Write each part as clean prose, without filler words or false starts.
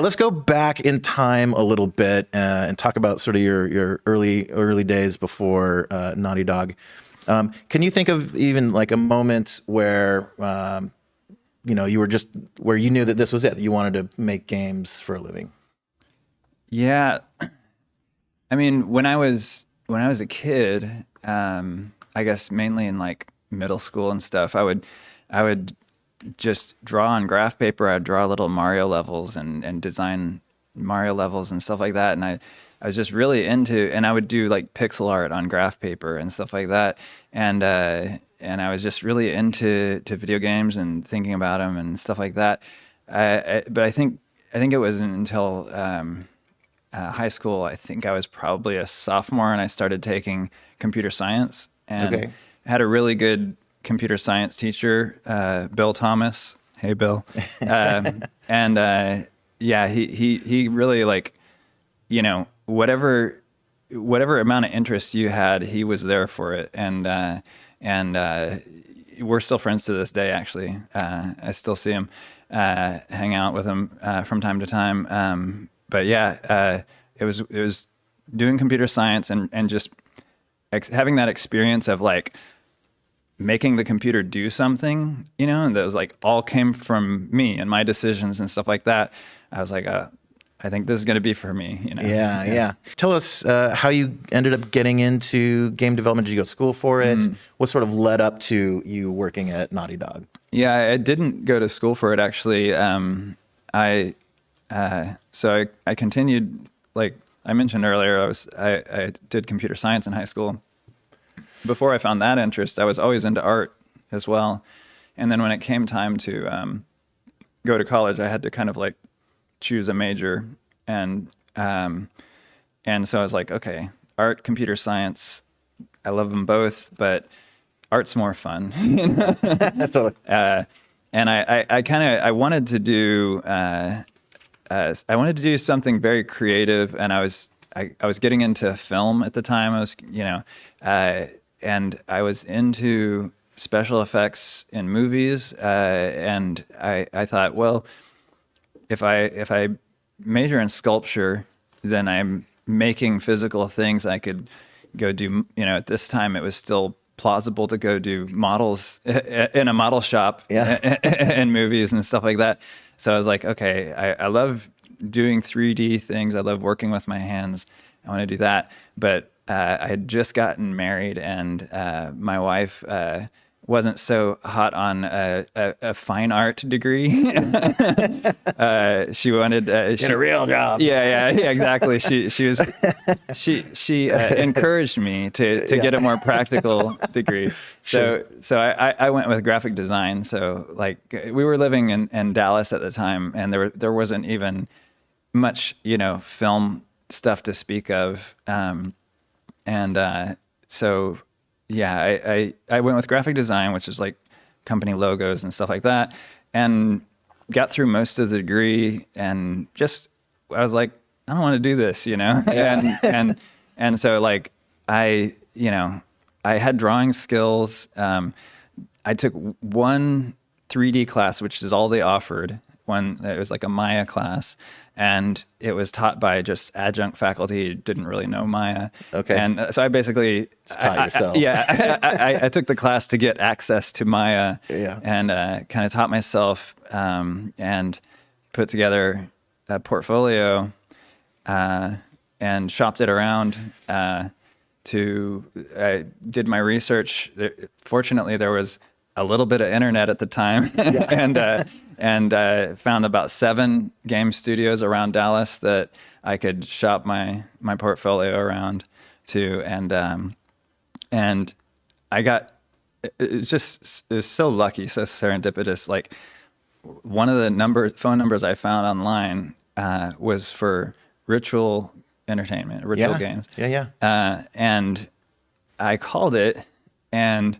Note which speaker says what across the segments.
Speaker 1: Let's go back in time a little bit and talk about sort of your early days before Naughty Dog. Can you think of even like a moment where you were just where you knew that this was it, that you wanted to make games for a living?
Speaker 2: Yeah, I mean, when I was a kid, I guess mainly in like middle school and stuff, I would just draw on graph paper. I'd draw little Mario levels and design Mario levels and stuff like that. And I was just really into, and I would do like pixel art on graph paper and stuff like that. And I was just really into video games and thinking about them and stuff like that. But I think it wasn't until high school, I think I was probably a sophomore, and I started taking computer science, and had a really good computer science teacher, Bill Thomas. Hey, Bill. He really, like, whatever amount of interest you had, he was there for it. And we're still friends to this day, actually. I still see him, hang out with him from time to time. But yeah, it was doing computer science and just having that experience of like making the computer do something, and that was like all came from me and my decisions and stuff like that. I was like, I think this is going to be for me,
Speaker 1: Yeah. Tell us how you ended up getting into game development. Did you go to school for it? What sort of led up to you working at Naughty Dog?
Speaker 2: Yeah, I didn't go to school for it, actually. So I continued, like I mentioned earlier, I did computer science in high school. Before I found that interest, I was always into art as well. And then when it came time to go to college, I had to kind of like choose a major. And so I was like, okay, art, computer science, I love them both, but art's more fun.
Speaker 1: Totally.
Speaker 2: And I wanted to do something very creative, and I was getting into film at the time. And I was into special effects in movies, and I thought, well, if I major in sculpture, then I'm making physical things. I could go do, at this time it was still plausible to go do models in a model shop in movies and stuff like that. So I was like, okay, I love doing 3D things. I love working with my hands. I want to do that. But I had just gotten married, and my wife wasn't so hot on a fine art degree. She wanted
Speaker 1: get a real job.
Speaker 2: Yeah, exactly. She encouraged me to get a more practical degree. So I went with graphic design. So like we were living in Dallas at the time, and there wasn't even much film stuff to speak of. So yeah, I went with graphic design, which is like company logos and stuff like that, and got through most of the degree, and just I was like, I don't want to do this, and so like I had drawing skills. I took one 3D class, which is all they offered. It was like a Maya class, and it was taught by just adjunct faculty who didn't really know Maya.
Speaker 1: Okay.
Speaker 2: And so I basically
Speaker 1: taught yourself.
Speaker 2: I took the class to get access to Maya.
Speaker 1: Yeah.
Speaker 2: And kind of taught myself and put together a portfolio and shopped it around. I did my research. Fortunately, there was a little bit of internet at the time, and found about 7 game studios around Dallas that I could shop my portfolio around to, and I got it was so lucky, so serendipitous. Like one of the phone numbers I found online was for Ritual Entertainment, Ritual Games. And I called it, and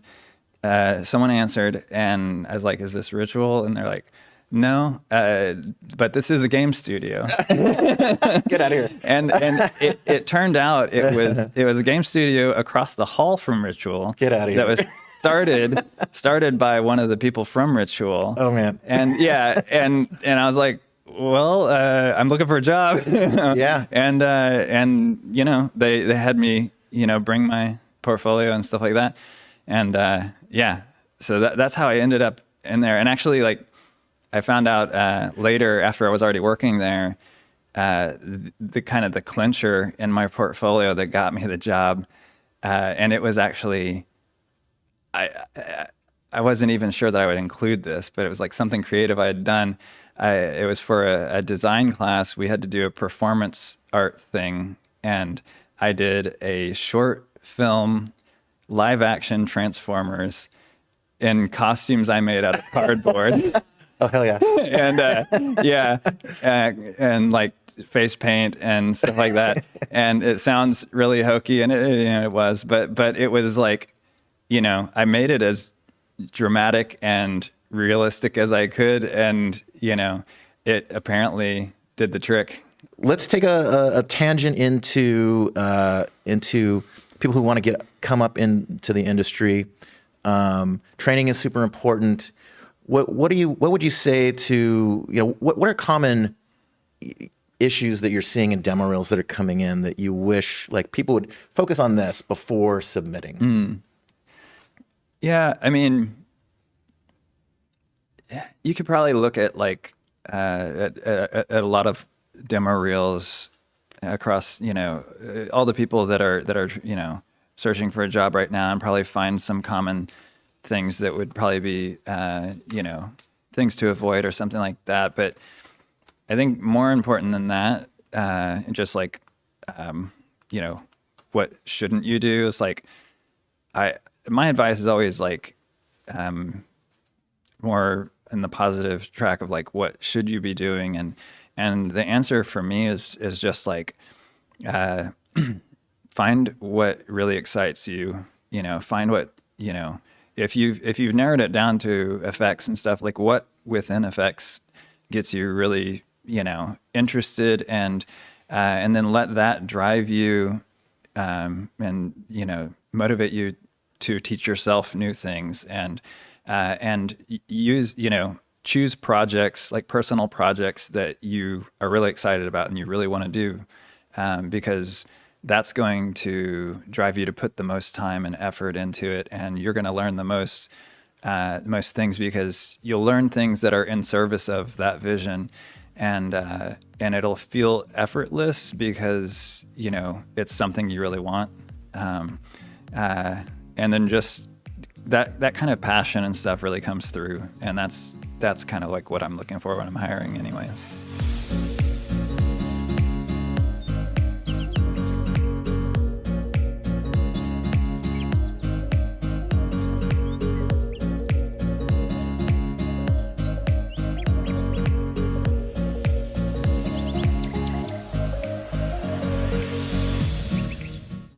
Speaker 2: someone answered, and I was like, is this Ritual? And they're like, no, but this is a game studio.
Speaker 1: Get out of here.
Speaker 2: And it turned out it was a game studio across the hall from Ritual.
Speaker 1: Get out of here.
Speaker 2: That was started by one of the people from Ritual.
Speaker 1: Oh man.
Speaker 2: And I was like, well, I'm looking for a job.
Speaker 1: Yeah.
Speaker 2: And you know, they had me, you know, bring my portfolio and stuff like that. And yeah, so that's how I ended up in there. And actually, like, I found out later, after I was already working there, the kind of the clincher in my portfolio that got me the job, and it was actually, I wasn't even sure that I would include this, but it was like something creative I had done. It was for a design class. We had to do a performance art thing, and I did a short film, live action Transformers in costumes I made out of cardboard.
Speaker 1: Oh, hell yeah.
Speaker 2: And yeah, and like face paint and stuff like that. And it sounds really hokey, and you know, it was, but it was like, you know, I made it as dramatic and realistic as I could, and you know, it apparently did the trick.
Speaker 1: Let's take a tangent into people who want to come up into the industry. Training is super important. What would you say to, you know, what are common issues that you're seeing in demo reels that are coming in that you wish like people would focus on this before submitting?
Speaker 2: Yeah, I mean, you could probably look at like at a lot of demo reels across, you know, all the people that are you know, searching for a job right now, and probably find some common things that would probably be you know, things to avoid or something like that. But I think more important than that, just like you know, what shouldn't you do is like, my advice is always like more in the positive track of like, what should you be doing? And the answer for me is just like, find what really excites you, you know, find what, you know, if you've narrowed it down to effects and stuff, like what within effects gets you really, you know, interested, and then let that drive you, and, you know, motivate you to teach yourself new things, and use, you know, choose projects, like personal projects that you are really excited about and you really want to do, because that's going to drive you to put the most time and effort into it, and you're going to learn the most things, because you'll learn things that are in service of that vision, and it'll feel effortless because, you know, it's something you really want, and then just that kind of passion and stuff really comes through, and that's kind of like what I'm looking for when I'm hiring anyways.